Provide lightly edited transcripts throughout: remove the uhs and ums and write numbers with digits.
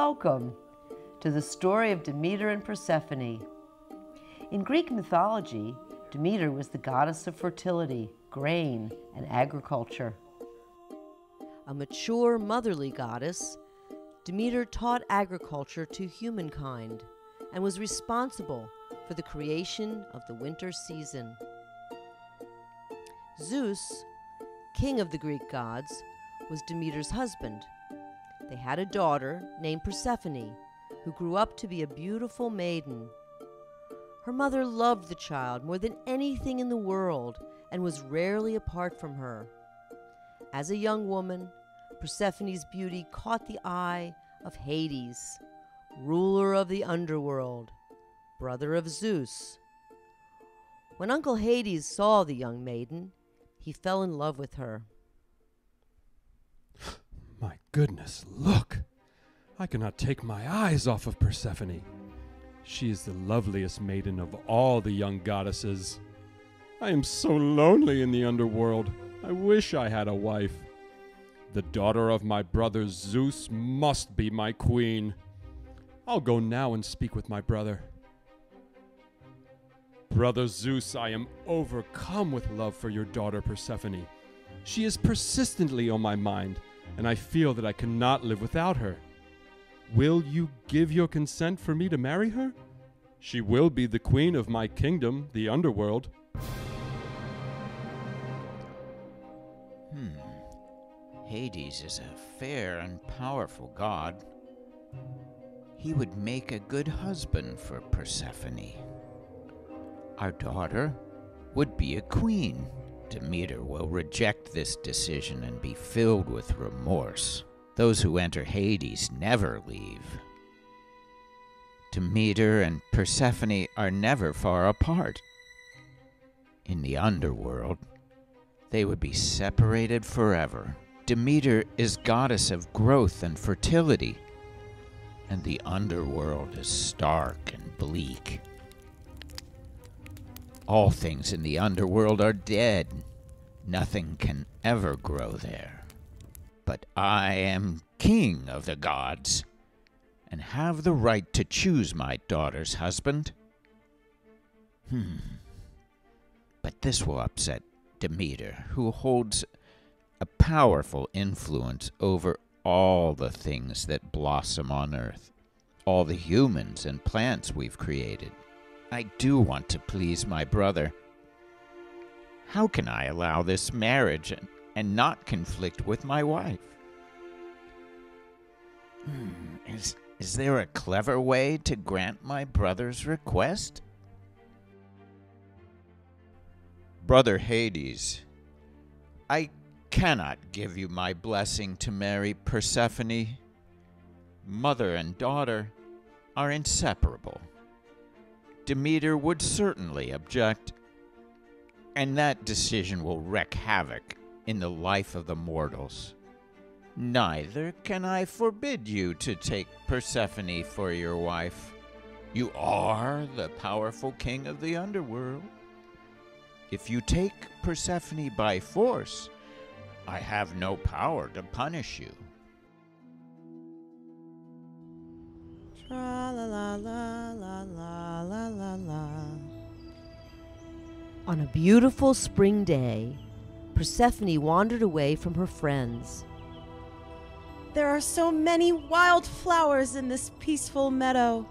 welcome to the story of Demeter and Persephone. In Greek mythology, Demeter was the goddess of fertility, grain, and agriculture. A mature, motherly goddess, Demeter taught agriculture to humankind and was responsible for the creation of the winter season. Zeus, king of the Greek gods, was Demeter's husband. They had a daughter named Persephone, who grew up to be a beautiful maiden. Her mother loved the child more than anything in the world and was rarely apart from her. As a young woman, Persephone's beauty caught the eye of Hades, ruler of the underworld, brother of Zeus. When Uncle Hades saw the young maiden, he fell in love with her. My goodness, look! I cannot take my eyes off of Persephone. She is the loveliest maiden of all the young goddesses. I am so lonely in the underworld. I wish I had a wife. The daughter of my brother Zeus must be my queen. I'll go now and speak with my brother. Brother Zeus, I am overcome with love for your daughter Persephone. She is persistently on my mind, and I feel that I cannot live without her. Will you give your consent for me to marry her? She will be the queen of my kingdom, the underworld. Hades is a fair and powerful god. He would make a good husband for Persephone. Our daughter would be a queen. Demeter will reject this decision and be filled with remorse. Those who enter Hades never leave. Demeter and Persephone are never far apart. In the underworld, they would be separated forever. Demeter is goddess of growth and fertility, and the underworld is stark and bleak. All things in the underworld are dead. Nothing can ever grow there. But I am king of the gods, and have the right to choose my daughter's husband. But this will upset Demeter, who holds a powerful influence over all the things that blossom on earth, all the humans and plants we've created. I do want to please my brother. How can I allow this marriage and not conflict with my wife? Is there a clever way to grant my brother's request? Brother Hades, I cannot give you my blessing to marry Persephone. Mother and daughter are inseparable. Demeter would certainly object, and that decision will wreak havoc in the life of the mortals. Neither can I forbid you to take Persephone for your wife. You are the powerful king of the underworld. If you take Persephone by force, I have no power to punish you. Tra-la-la-la-la-la-la-la. On a beautiful spring day, Persephone wandered away from her friends. There are so many wild flowers in this peaceful meadow.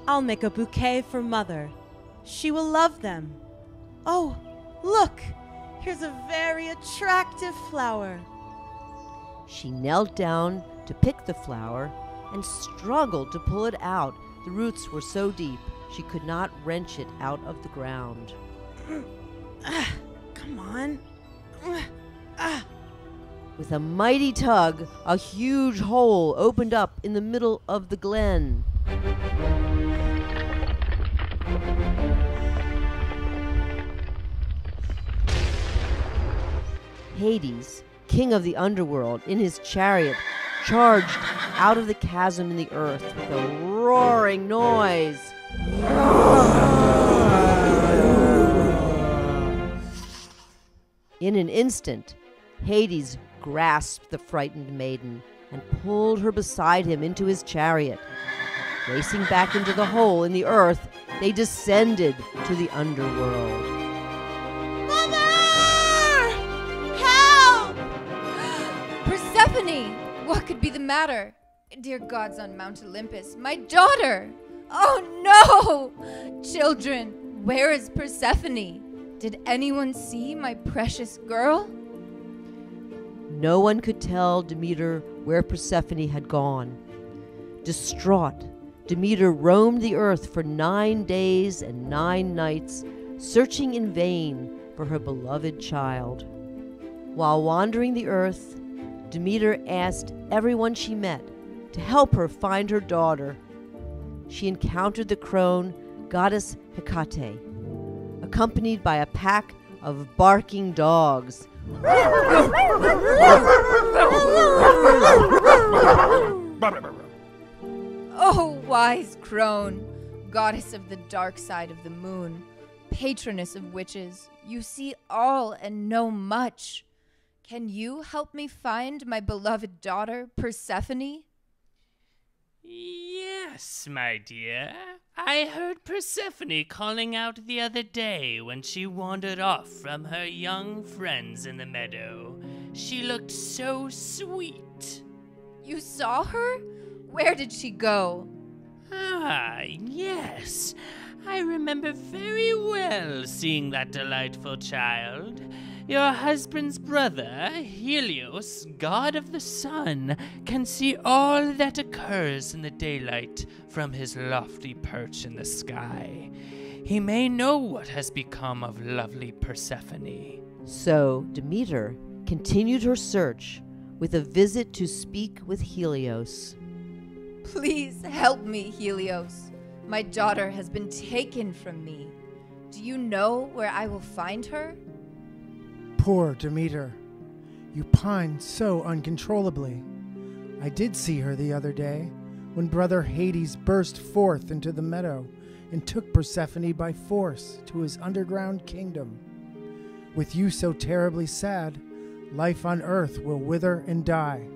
I'll make a bouquet for Mother. She will love them. Oh, look! Here's a very attractive flower. She knelt down to pick the flower and struggled to pull it out. The roots were so deep, she could not wrench it out of the ground. Come on. With a mighty tug, a huge hole opened up in the middle of the glen. Hades, king of the underworld, in his chariot, charged out of the chasm in the earth with a roaring noise. In an instant, Hades grasped the frightened maiden, and pulled her beside him into his chariot. Racing back into the hole in the earth, they descended to the underworld. Mother! Help! Persephone! What could be the matter? Dear gods on Mount Olympus, my daughter! Oh no! Children, where is Persephone? Did anyone see my precious girl? No one could tell Demeter where Persephone had gone. Distraught, Demeter roamed the earth for 9 days and 9 nights, searching in vain for her beloved child. While wandering the earth, Demeter asked everyone she met to help her find her daughter. She encountered the crone goddess Hecate, accompanied by a pack of barking dogs. Oh, wise crone, goddess of the dark side of the moon, patroness of witches, you see all and know much. Can you help me find my beloved daughter, Persephone? Yes, my dear. I heard Persephone calling out the other day when she wandered off from her young friends in the meadow. She looked so sweet. You saw her? Where did she go? Ah, yes. I remember very well seeing that delightful child. Your husband's brother, Helios, god of the sun, can see all that occurs in the daylight from his lofty perch in the sky. He may know what has become of lovely Persephone. So Demeter continued her search with a visit to speak with Helios. Please help me, Helios. My daughter has been taken from me. Do you know where I will find her? Poor Demeter. You pine so uncontrollably. I did see her the other day when brother Hades burst forth into the meadow and took Persephone by force to his underground kingdom. With you so terribly sad, life on earth will wither and die.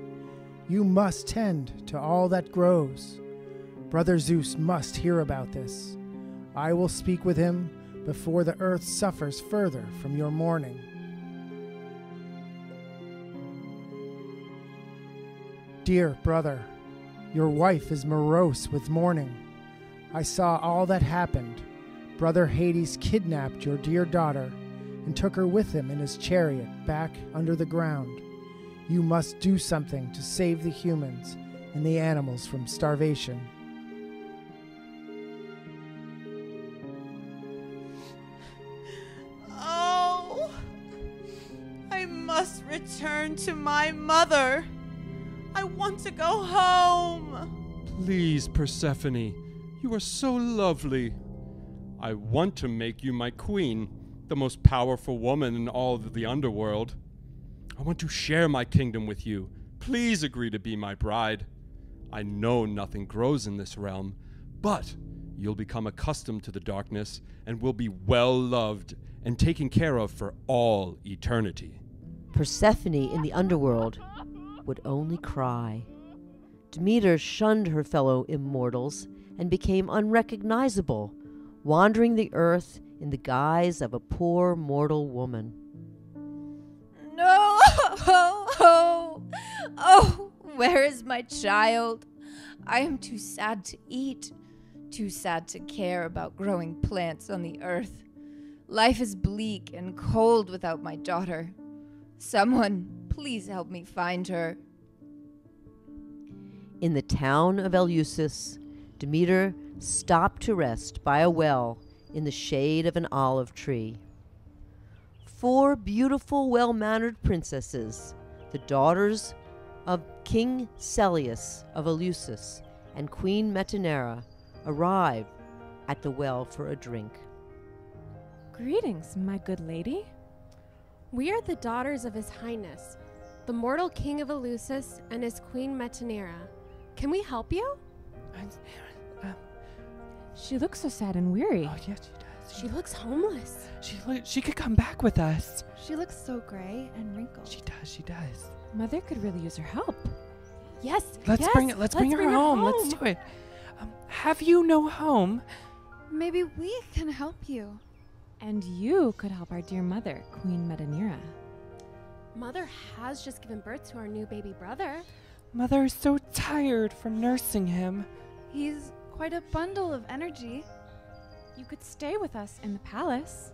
You must tend to all that grows. Brother Zeus must hear about this. I will speak with him before the earth suffers further from your mourning. Dear brother, your wife is morose with mourning. I saw all that happened. Brother Hades kidnapped your dear daughter and took her with him in his chariot back under the ground. You must do something to save the humans and the animals from starvation. Oh, I must return to my mother. I want to go home. Please, Persephone, you are so lovely. I want to make you my queen, the most powerful woman in all of the underworld. I want to share my kingdom with you. Please agree to be my bride. I know nothing grows in this realm, but you'll become accustomed to the darkness and will be well loved and taken care of for all eternity. Persephone in the underworld would only cry. Demeter shunned her fellow immortals and became unrecognizable, wandering the earth in the guise of a poor mortal woman. No! Oh, where is my child? I am too sad to eat, too sad to care about growing plants on the earth. Life is bleak and cold without my daughter. Someone, please help me find her. In the town of Eleusis, Demeter stopped to rest by a well in the shade of an olive tree. 4 beautiful, well-mannered princesses, the daughters of King Celeus of Eleusis and Queen Metanera, arrived at the well for a drink. Greetings, my good lady. We are the daughters of His Highness, the mortal King of Eleusis and his Queen Metanera. Can we help you? She looks so sad and weary. Oh, yes, she does. She looks homeless. She could come back with us. She looks so gray and wrinkled. She does. Mother could really use her help. Yes. Let's bring her home. Let's do it. Have you no home? Maybe we can help you. And you could help our dear mother, Queen Metaneira. Mother has just given birth to our new baby brother. Mother is so tired from nursing him. He's quite a bundle of energy. You could stay with us in the palace.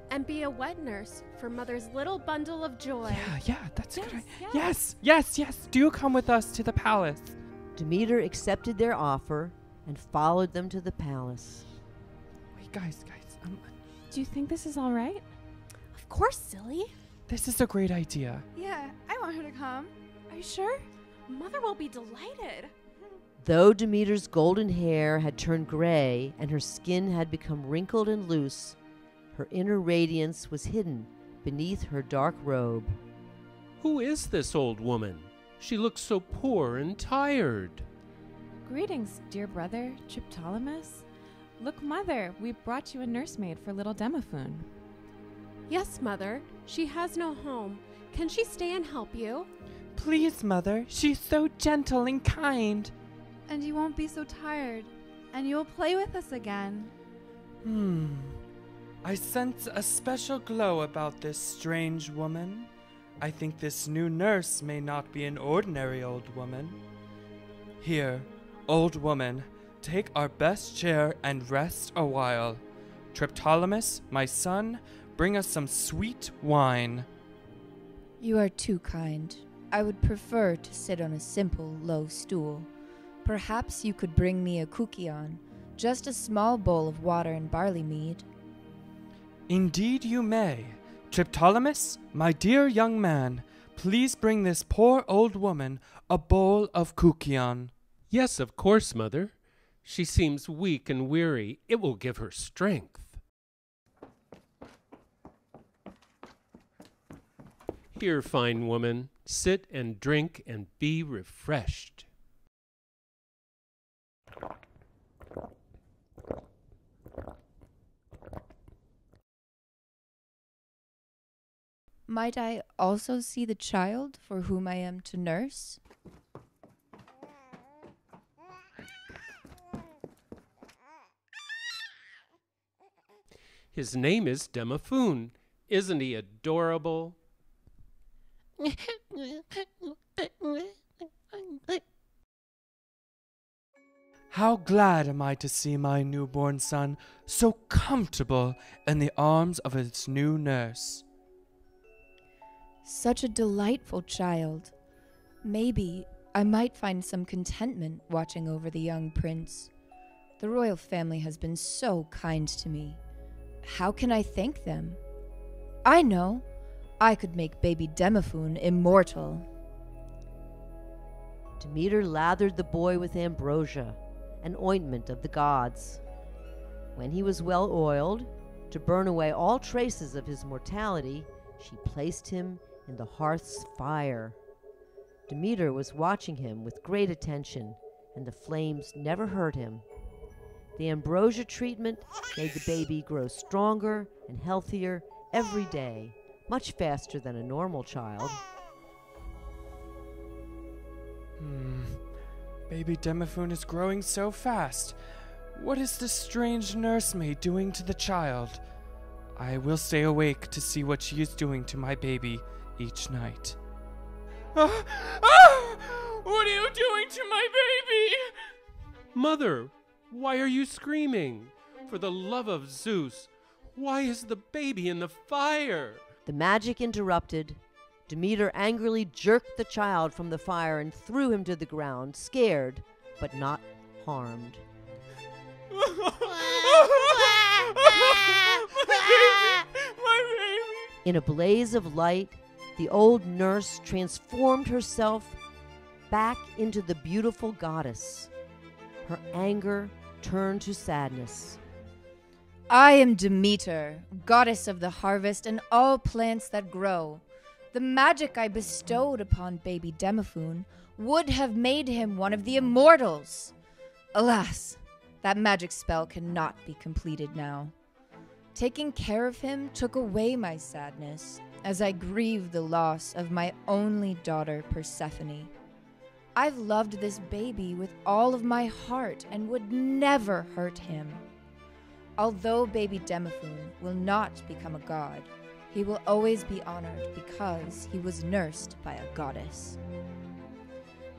And be a wet nurse for Mother's little bundle of joy. Yeah, that's a good idea. Yes. Do come with us to the palace. Demeter accepted their offer and followed them to the palace. Wait, guys. Do you think this is all right? Of course, silly. This is a great idea. Yeah, I want her to come. Are you sure? Mother will be delighted. Though Demeter's golden hair had turned gray and her skin had become wrinkled and loose, her inner radiance was hidden beneath her dark robe. Who is this old woman? She looks so poor and tired. Greetings, dear brother, Triptolemus. Look, Mother, we brought you a nursemaid for little Demophoon. Yes, Mother. She has no home. Can she stay and help you? Please, Mother. She's so gentle and kind. And you won't be so tired. And you'll play with us again. I sense a special glow about this strange woman. I think this new nurse may not be an ordinary old woman. Here, old woman, take our best chair and rest a while. Triptolemus, my son, bring us some sweet wine. You are too kind. I would prefer to sit on a simple, low stool. Perhaps you could bring me a Kykeon, just a small bowl of water and barley mead. Indeed you may. Triptolemus, my dear young man, please bring this poor old woman a bowl of Kykeon. Yes, of course, Mother. She seems weak and weary. It will give her strength. Here, fine woman, sit and drink and be refreshed. Might I also see the child for whom I am to nurse? His name is Demophoon. Isn't he adorable? How glad am I to see my newborn son so comfortable in the arms of his new nurse. Such a delightful child. Maybe I might find some contentment watching over the young prince. The royal family has been so kind to me. How can I thank them? I know. I could make baby Demophoon immortal. Demeter lathered the boy with ambrosia, an ointment of the gods. When he was well oiled, to burn away all traces of his mortality, she placed him in the hearth's fire. Demeter was watching him with great attention, and the flames never hurt him. The ambrosia treatment made the baby grow stronger and healthier every day, much faster than a normal child. Baby Demophoon is growing so fast. What is this strange nursemaid doing to the child? I will stay awake to see what she is doing to my baby each night. What are you doing to my baby? Mother, why are you screaming? For the love of Zeus, why is the baby in the fire? The magic interrupted. Demeter angrily jerked the child from the fire and threw him to the ground, scared, but not harmed. My baby! In a blaze of light, the old nurse transformed herself back into the beautiful goddess. Her anger turned to sadness. I am Demeter, goddess of the harvest and all plants that grow. The magic I bestowed upon baby Demophoon would have made him one of the immortals. Alas, that magic spell cannot be completed now. Taking care of him took away my sadness as I grieved the loss of my only daughter, Persephone. I've loved this baby with all of my heart and would never hurt him. Although baby Demephone will not become a god, he will always be honored because he was nursed by a goddess.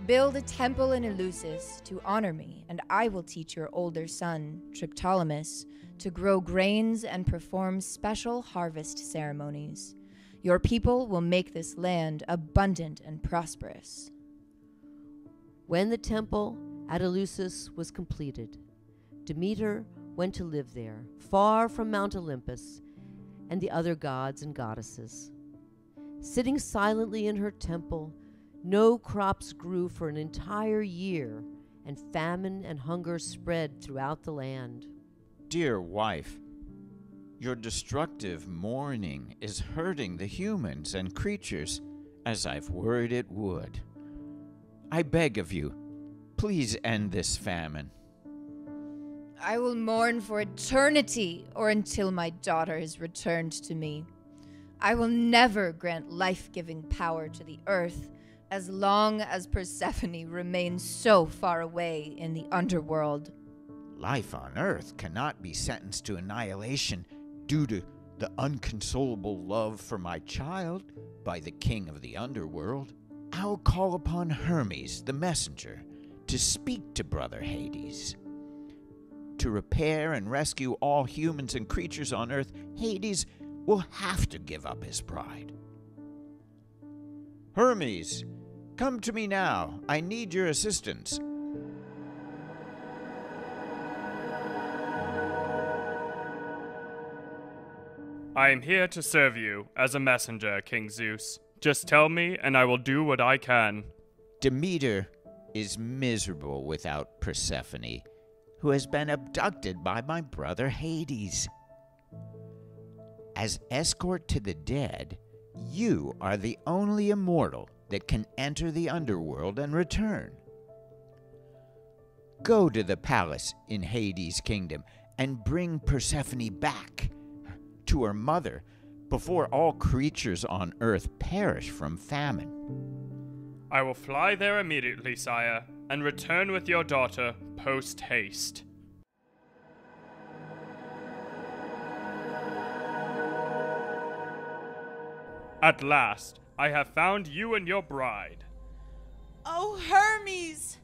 Build a temple in Eleusis to honor me, and I will teach your older son, Triptolemus, to grow grains and perform special harvest ceremonies. Your people will make this land abundant and prosperous. When the temple at Eleusis was completed, Demeter went to live there, far from Mount Olympus and the other gods and goddesses. Sitting silently in her temple, no crops grew for an entire year, and famine and hunger spread throughout the land. Dear wife, your destructive mourning is hurting the humans and creatures, as I've worried it would. I beg of you, please end this famine. I will mourn for eternity or until my daughter is returned to me. I will never grant life-giving power to the earth as long as Persephone remains so far away in the underworld. Life on earth cannot be sentenced to annihilation due to the unconsolable love for my child by the king of the underworld. I'll call upon Hermes, the messenger, to speak to Brother Hades. To repair and rescue all humans and creatures on earth, Hades will have to give up his bride. Hermes, come to me now. I need your assistance. I am here to serve you as a messenger, King Zeus. Just tell me, and I will do what I can. Demeter is miserable without Persephone, who has been abducted by my brother Hades. As escort to the dead, you are the only immortal that can enter the underworld and return. Go to the palace in Hades' kingdom and bring Persephone back to her mother before all creatures on earth perish from famine. I will fly there immediately, sire, and return with your daughter post-haste. At last, I have found you and your bride. Oh, Hermes!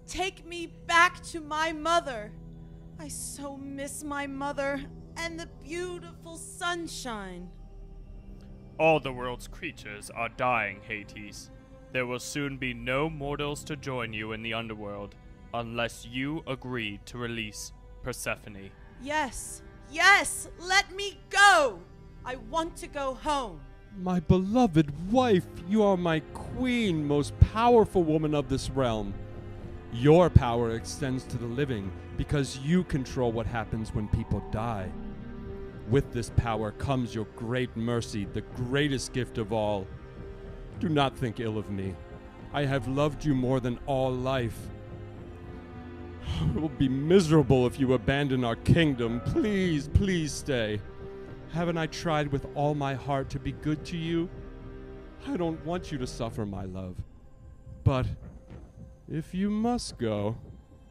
Take me back to my mother. I so miss my mother and the beautiful sunshine. All the world's creatures are dying, Hades. There will soon be no mortals to join you in the underworld unless you agree to release Persephone. Yes, yes, let me go! I want to go home. My beloved wife, you are my queen, most powerful woman of this realm. Your power extends to the living because you control what happens when people die. With this power comes your great mercy, the greatest gift of all. Do not think ill of me. I have loved you more than all life. It will be miserable if you abandon our kingdom. Please, please stay. Haven't I tried with all my heart to be good to you? I don't want you to suffer, my love. But if you must go,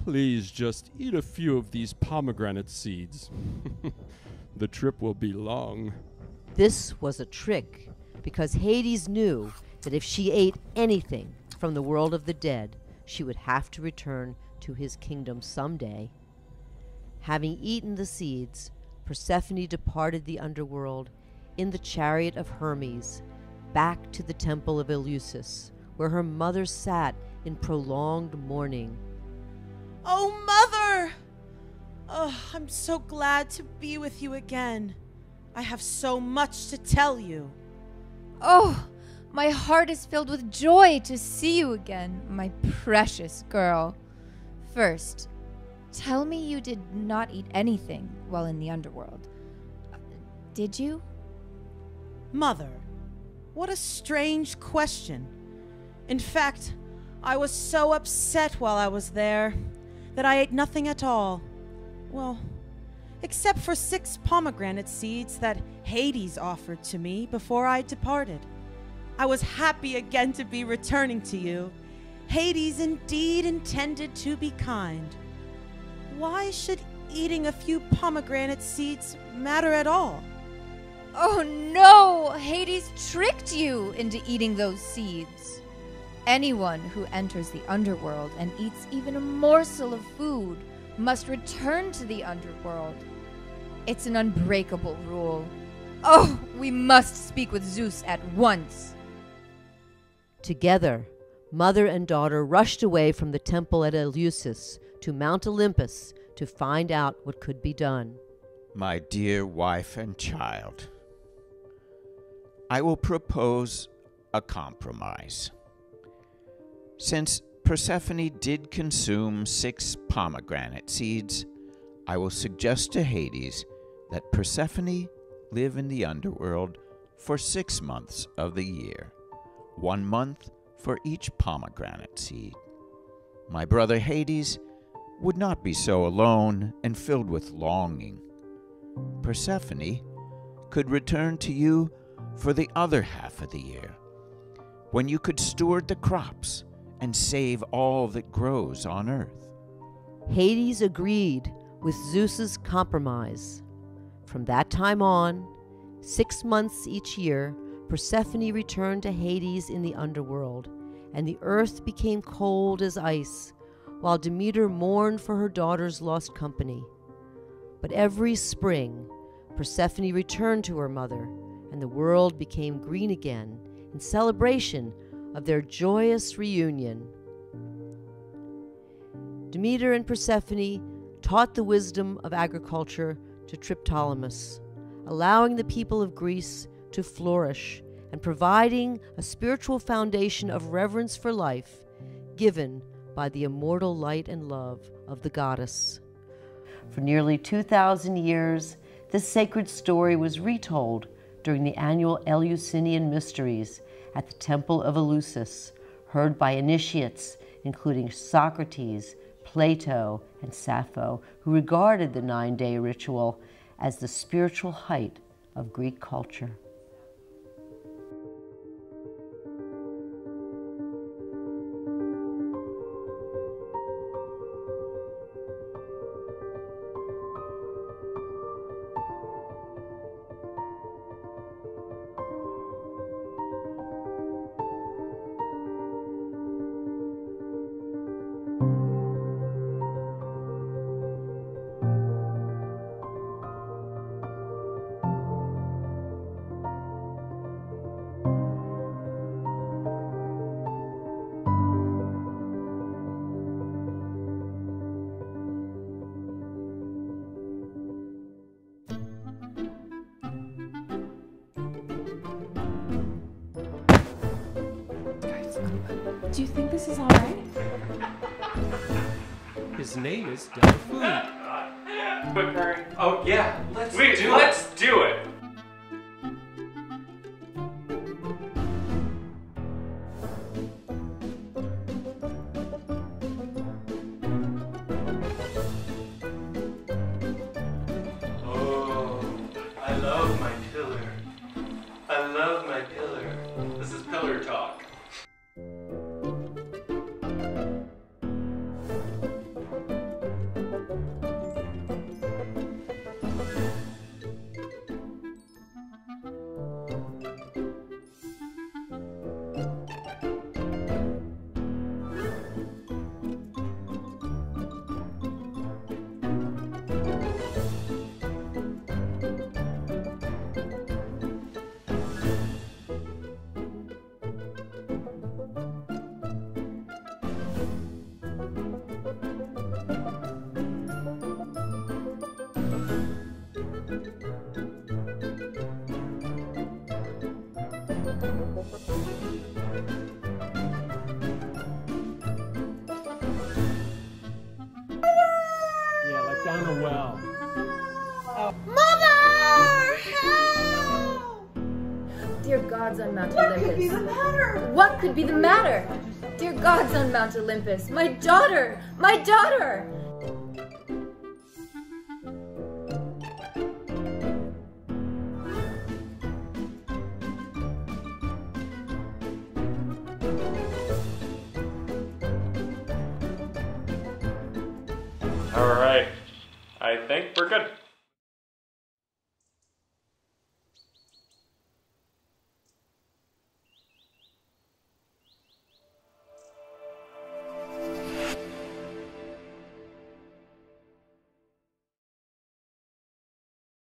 please just eat a few of these pomegranate seeds. The trip will be long. This was a trick, because Hades knew that if she ate anything from the world of the dead, she would have to return to his kingdom someday. Having eaten the seeds, Persephone departed the underworld in the chariot of Hermes, back to the Temple of Eleusis, where her mother sat in prolonged mourning. Oh, Mother! Oh, I'm so glad to be with you again. I have so much to tell you. Oh, my heart is filled with joy to see you again, my precious girl. First, tell me you did not eat anything while in the underworld. Did you? Mother, what a strange question. In fact, I was so upset while I was there that I ate nothing at all. Well, except for 6 pomegranate seeds that Hades offered to me before I departed. I was happy again to be returning to you, Hades indeed intended to be kind. Why should eating a few pomegranate seeds matter at all? Oh no! Hades tricked you into eating those seeds. Anyone who enters the underworld and eats even a morsel of food must return to the underworld. It's an unbreakable rule. Oh, we must speak with Zeus at once. Together, mother and daughter rushed away from the Temple at Eleusis to Mount Olympus to find out what could be done. My dear wife and child, I will propose a compromise. Since Persephone did consume 6 pomegranate seeds, I will suggest to Hades that Persephone live in the underworld for 6 months of the year, 1 month for each pomegranate seed. My brother Hades would not be so alone and filled with longing. Persephone could return to you for the other half of the year, when you could steward the crops and save all that grows on earth. Hades agreed with Zeus's compromise. From that time on, 6 months each year, Persephone returned to Hades in the underworld, and the earth became cold as ice, while Demeter mourned for her daughter's lost company. But every spring, Persephone returned to her mother, and the world became green again in celebration of their joyous reunion. Demeter and Persephone taught the wisdom of agriculture to Triptolemus, allowing the people of Greece to flourish and providing a spiritual foundation of reverence for life given by the immortal light and love of the goddess. For nearly 2,000 years, this sacred story was retold during the annual Eleusinian Mysteries at the Temple of Eleusis, heard by initiates including Socrates, Plato, and Sappho, who regarded the 9-day ritual as the spiritual height of Greek culture. Do you think this is all right? His name is Delphine. Preparing. Oh yeah, let's do it. Oh, I love my pillar. I love my pillar. This is pillar talk. Yeah, let down the well. Mother! Help! Dear gods on Mount What Olympus. could be the matter? What could be the matter? Dear gods on Mount Olympus, my daughter! My daughter! Alright. I think we're good.